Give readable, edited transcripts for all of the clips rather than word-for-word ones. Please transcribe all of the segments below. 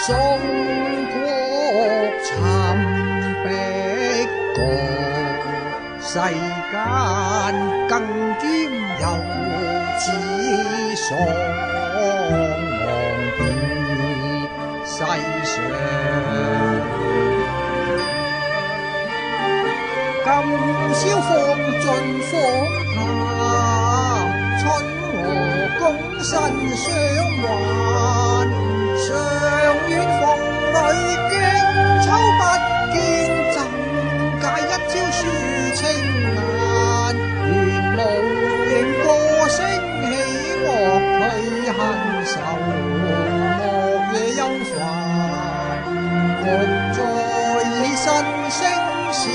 中國尋碧國，世間更兼有子所望別世上。今宵放盡芳談，春和公身相還。常願逢女經秋不見，怎解一朝輸青顏？願無形歌聲起樂退恨愁，莫惹憂煩，復在以新聲笑葉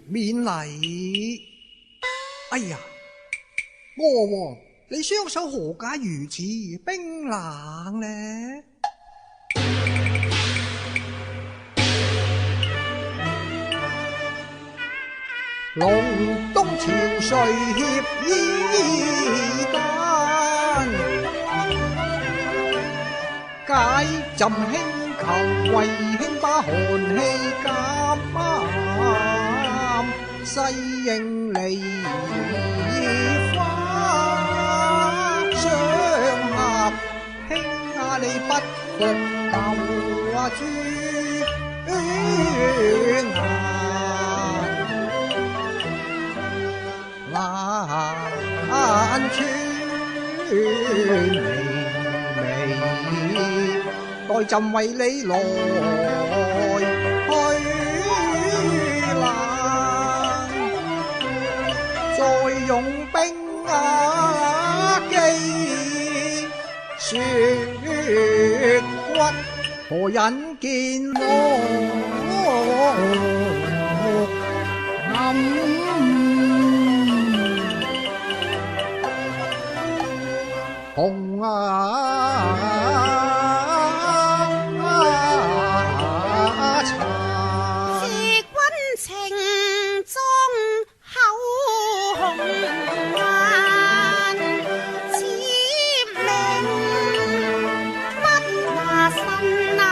免禮。哎呀，娥皇，你雙手何解如此冰冷呢？隆冬潮水協衣單，解朕輕求為卿把寒氣減。西應梨花相合，卿你不服舊朱顏，難穿眉，待朕為你來用兵機雪骨，何忍見我紅茶，是君情中口紅顏，此名不拿神啊！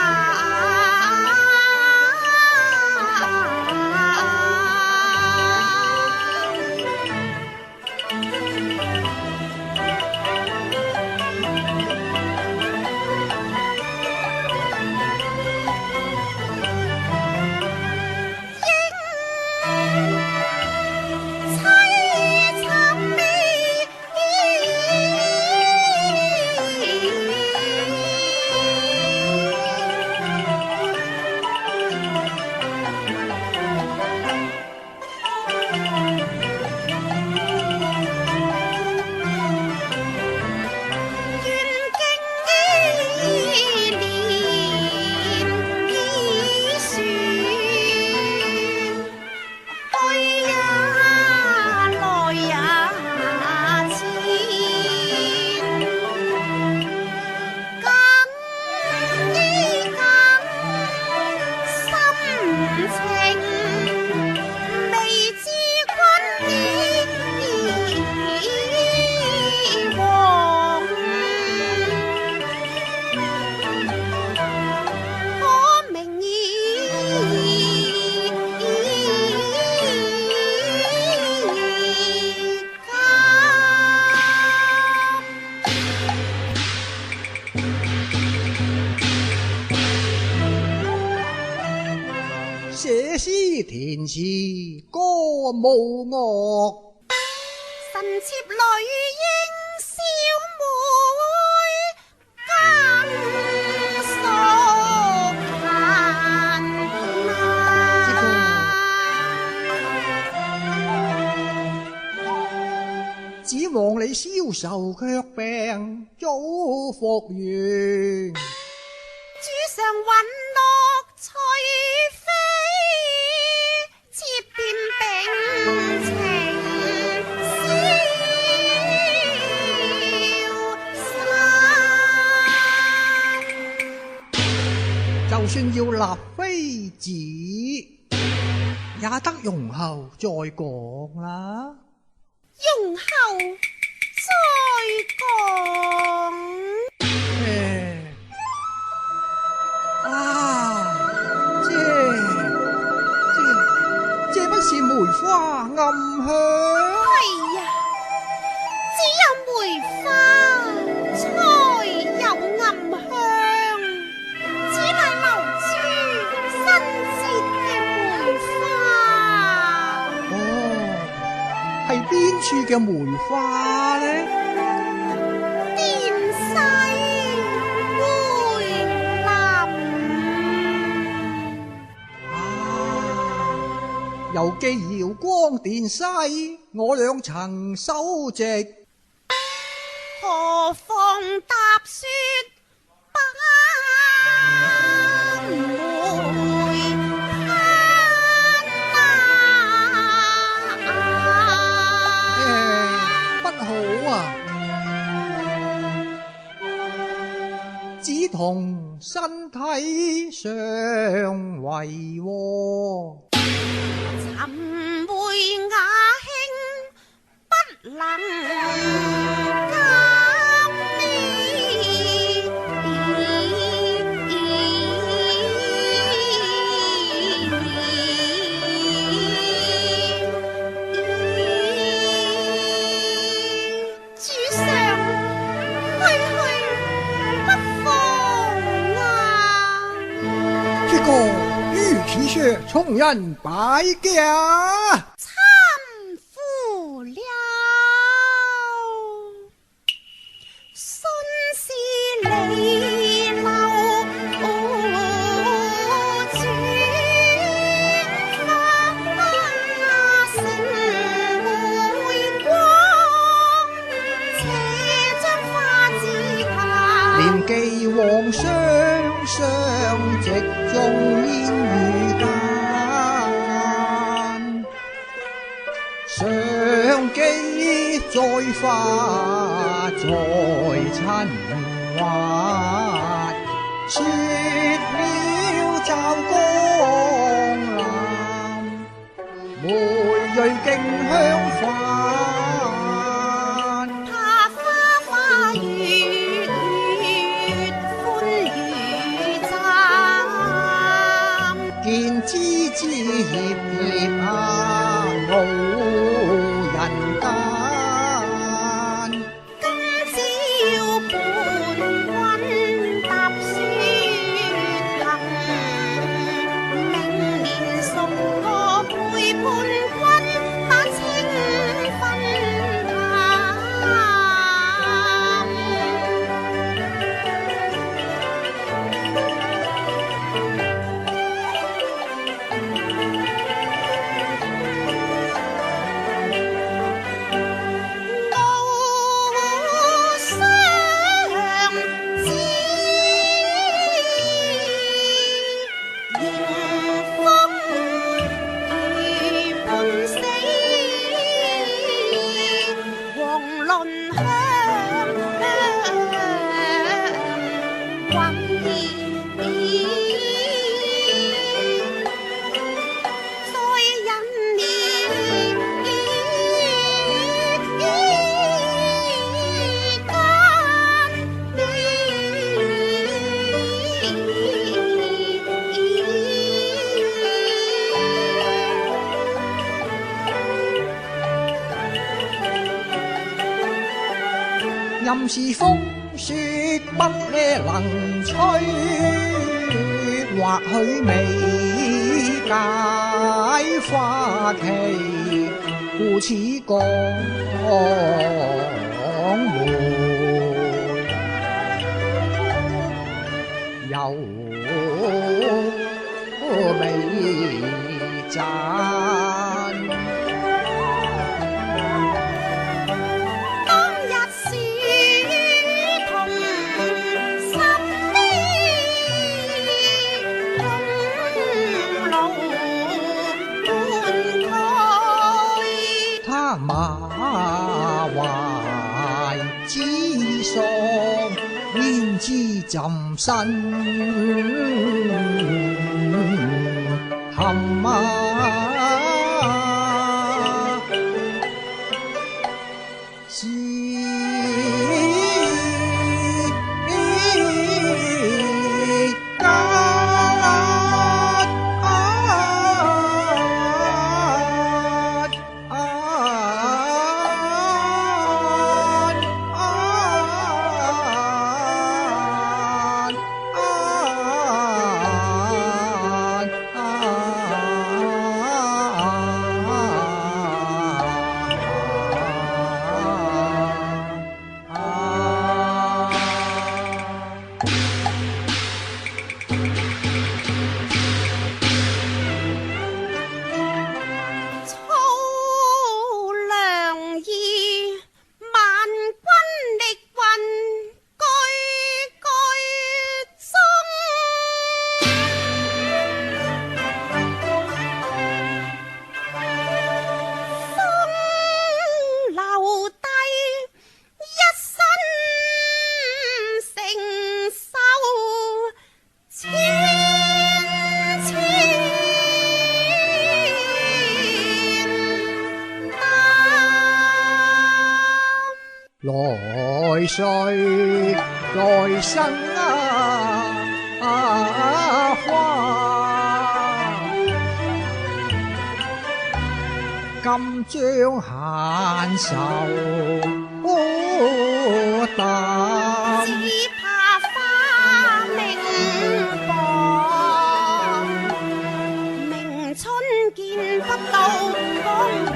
寫詩填詞歌舞樂，臣妾女英小妹更熟閒指望你消愁卻病早復原。主上允諾，除非妾便秉情消散。就算要立妃子，也得容後再講啦。容後再講。這不是梅花暗香？係呀，只有梅花才有暗香，只係留住新鮮嘅梅花。哦，係邊處嘅梅花呢？澱西梅林。又既遙光澱西，我兩曾修直，何妨踏雪把梅不好啊！只同身體相違喎。尋梅雅興不能監你，主上去不放啊！這個於此說，從人敗家。參夫了，信是離流轉花成梅光，且將花枝下連既往雙雙直中煙雨間，上機再花再親滑，說了驟江南，梅蕊競香瓣。怕花花月月歡如暫，見枝枝葉葉啊，傲人間。今朝伴君踏雪行，明年送我陪伴君把清芬談。任是風雪不呢能吹，或許未解花期，故此江湖有美讚。馬懷之喪，焉知朕身陷來誰來生花，今將閒愁淡，只怕花明放，明春見不到江南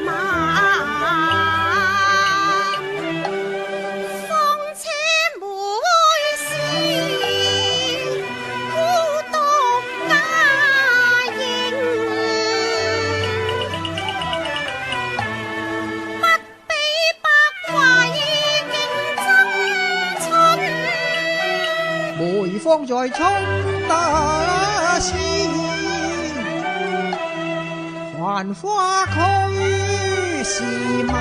晚。梅芳在春打時，繁花區是晚。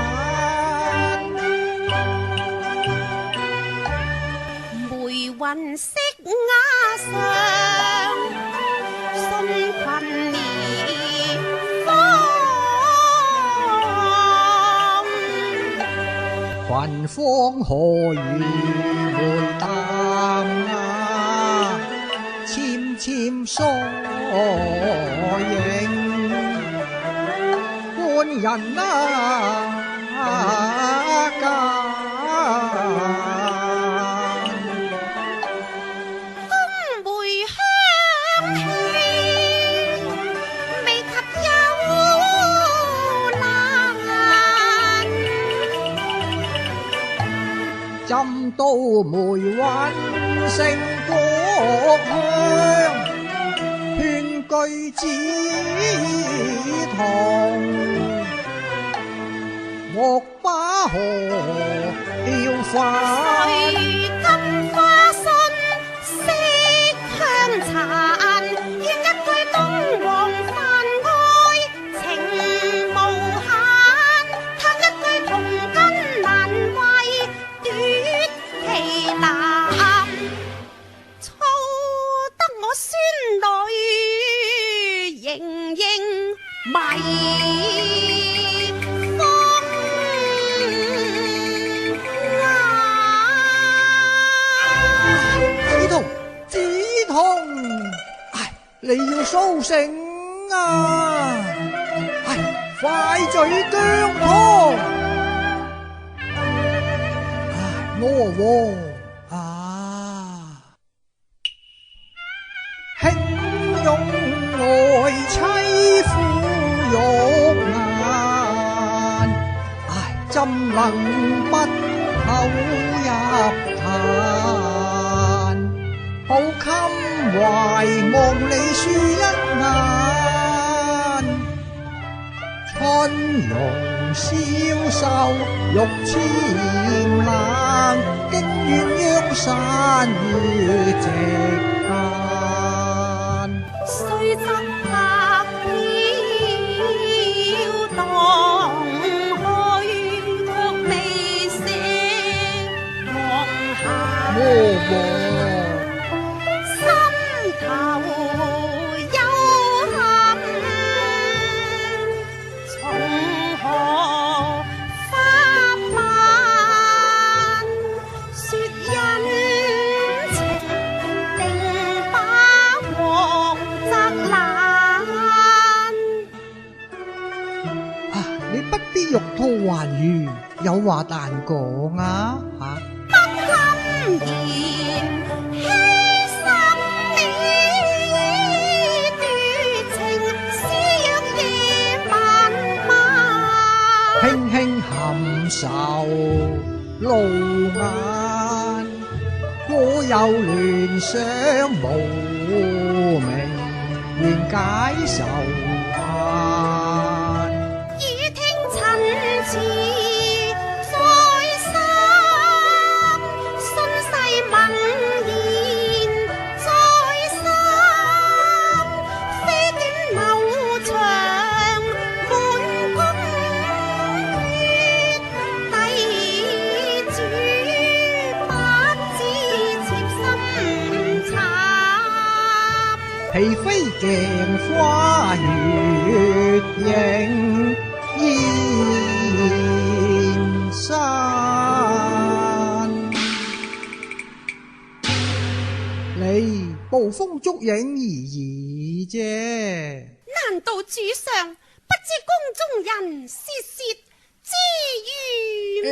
梅雲色瓦上，信群蓮芳。群芳何如梅淡啊，纖纖疏影，官人間。宮梅香氣，未及幽蘭。針刀梅韻勝國香，勸居紫堂，莫把河漂泛。誰金花信色香殘，願一句東皇泛愛情無限，嘆一句同根難為奪其男，操得我孫女盈盈迷。你要蘇醒啊！快嘴姜湯，我兄擁我為妻夫玉顏，唉，怎能不投入壇？好襟懷夢你書一眼，春容消瘦玉纖冷，經鴛鴦山月夕間。雖則白飄蕩去，卻未捨往下。心頭有憾，從何花瓣說恩情，定把黃澤蘭。啊，你不必玉兔環圓，有話但講啊吓。不堪言，犧牲你奪情，詩若夜漫漫，輕輕含愁露眼，我有聯想無名，願解愁限。耳聽陳詞在心，信誓盟言在心，飛卷流長滿宮闕，帝主不知妾心慘。皮飛鏡花月映燕山，你捕風捉影而已啫。難道主上不知宮中人竊竊之語咩？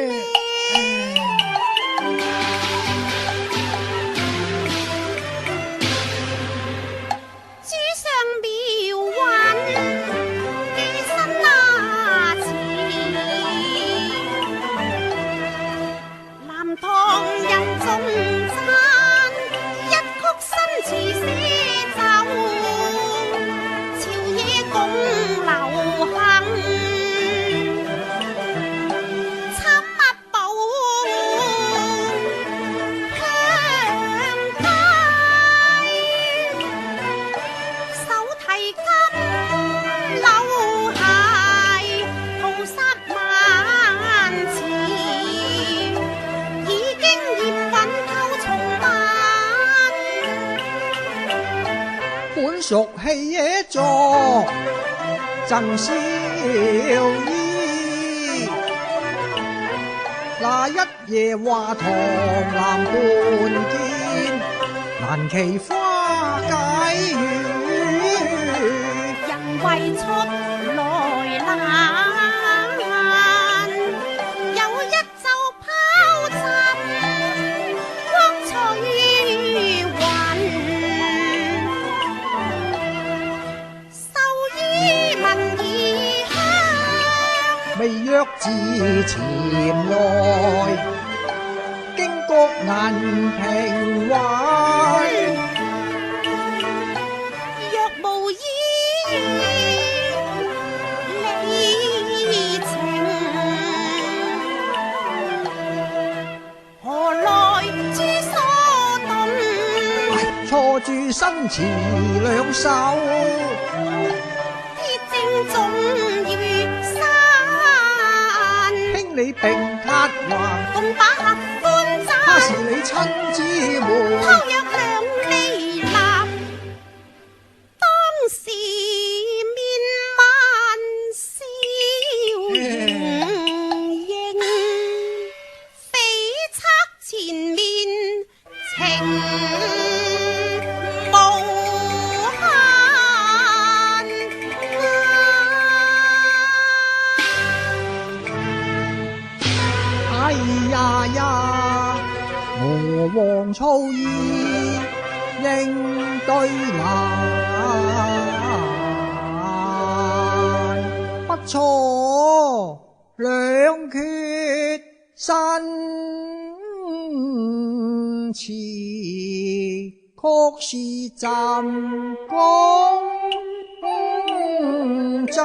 主上描韻幾新那詞，南唐人頌讚一曲新詞寫就，朝野共流行，參密寶香雞，手提金柳鞋，屠殺萬詞，已經嚴韻夠重版。本屬戲野作贈少衣，那一夜話堂南半見，難期花解語。人為出來難，有一袖拋塵，光彩雲，繡衣聞異香，未約至前來，經國銀平壞。若無意離情，何來珠所動？錯住新詞兩首，鐵證總如山，興你並撻還，共把合歡斬，他是你親姊妹。偷約兩利立，當時面漫笑盈盈，非測前面情無限。哎呀呀，我黃醋意應對難。錯兩缺新詞，曲是朕公真。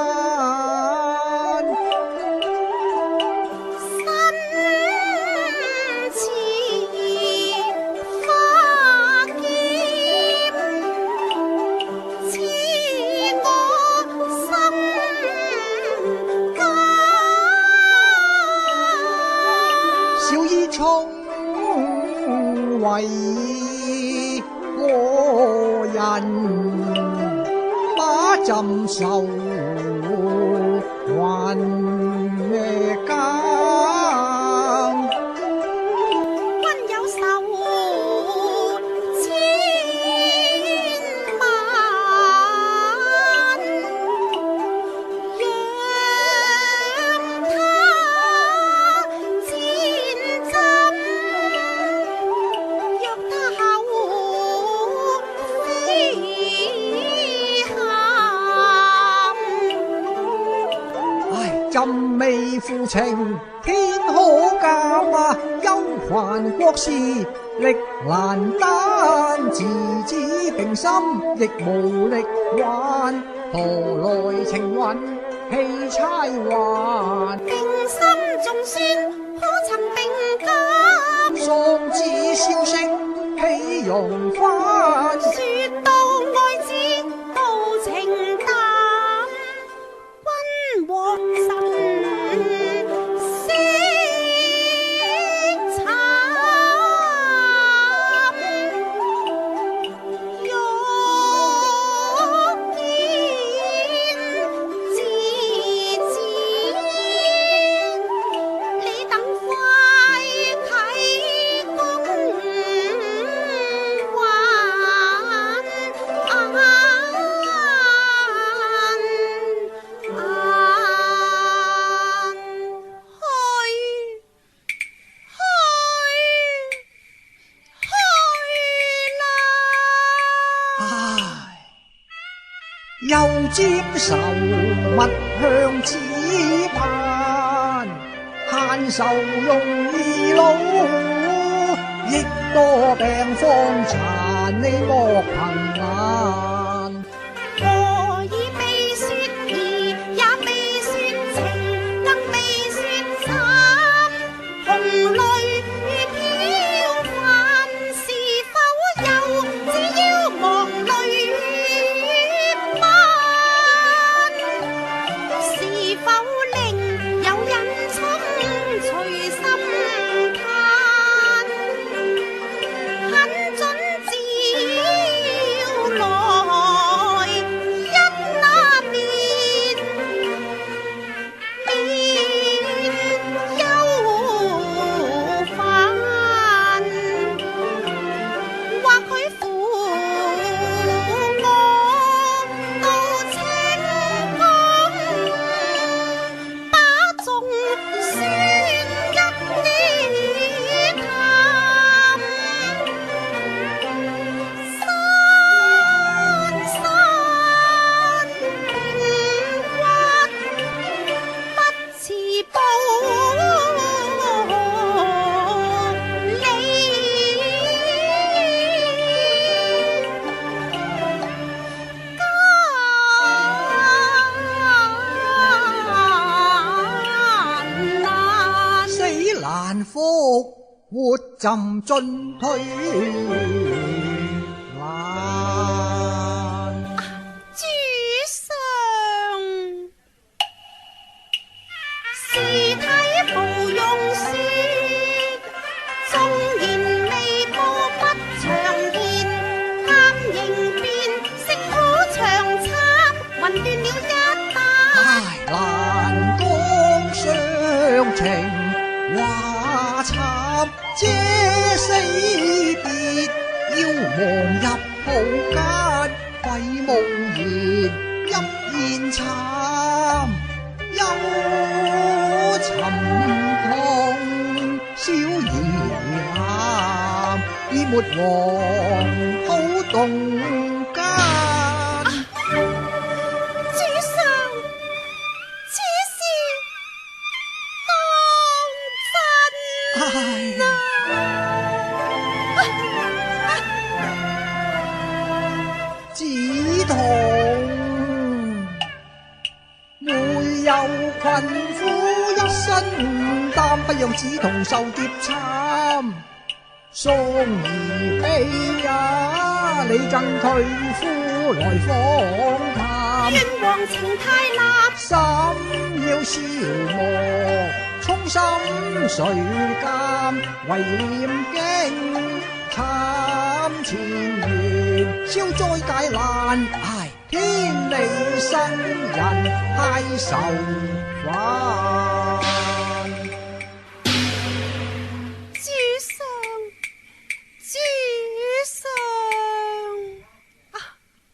聰為過人，把朕受還監。君有仇千萬，讓他戰陣，若他口飛喊。唉，朕未負情，天可鑑啊！憂患國事，力難單，自知病心，亦無力挽。何來情韻氣差還？定心仲算可曾並監，喪子消息豈容翻？說到愛子到情淡，君和臣惜慘，欲見自薦，你等快啟公又沾愁物向此盼，限愁容易老，亦多病荒殘，你莫憑眼。何以避說兒，也避說情，更避說慘，紅淚飄泛，是否又只要忘淚漫？是否令有人衝隨心嘆？很准照來一那邊，別憂煩。或許負我到清宮，把眾孫一啲探。山山並骨，不辭報艱難。死難復活，朕進退難。主上，事體無用說，縱然未報不長言，監刑便食好長餐，混亂了一旦。唉，難講相情話慘，這死別要忘入抱間，閉無言，泣言慘，憂沉痛，小兒喊，已沒王好動間。主上，主困苦一身擔，不讓子童受劫慘。送兒婢呀，你更拒夫來訪探。願王情太立，心要消磨，衷心誰鑑？為念經參前緣，消災解難。唉，天理生人太愁煩。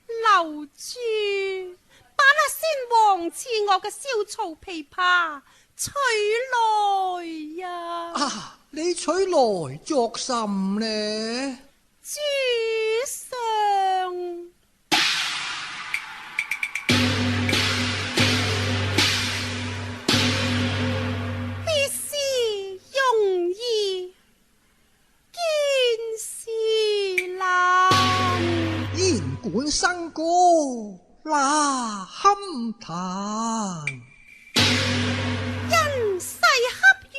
留住，把那先王賜我嘅燒曹琵琶取來呀！啊，你取來作甚呢？主上，必是容易，見是難。弦管笙歌那堪彈，因誓恰於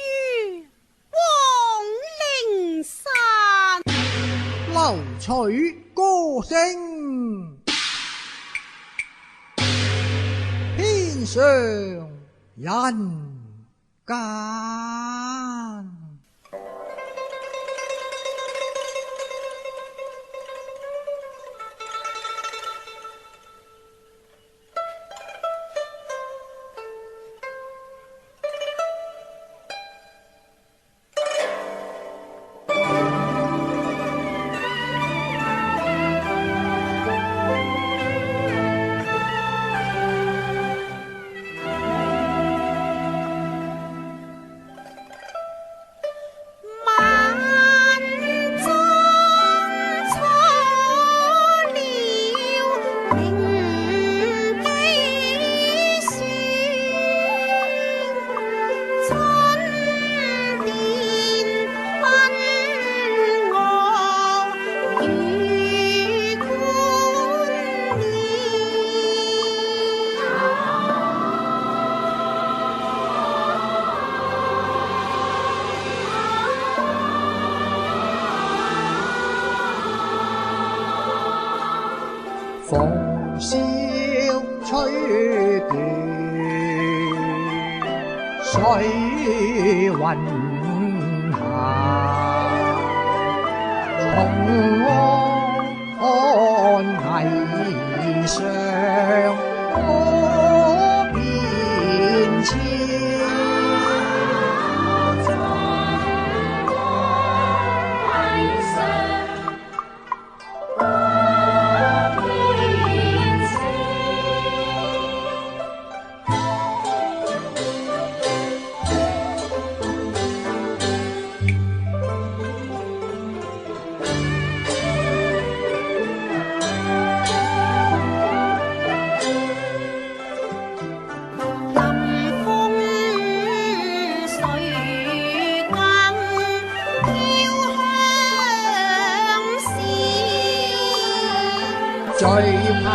黃陵山，留取歌聲天上人間。風蕭吹斷，水雲下，松柯危上可變遷。最怕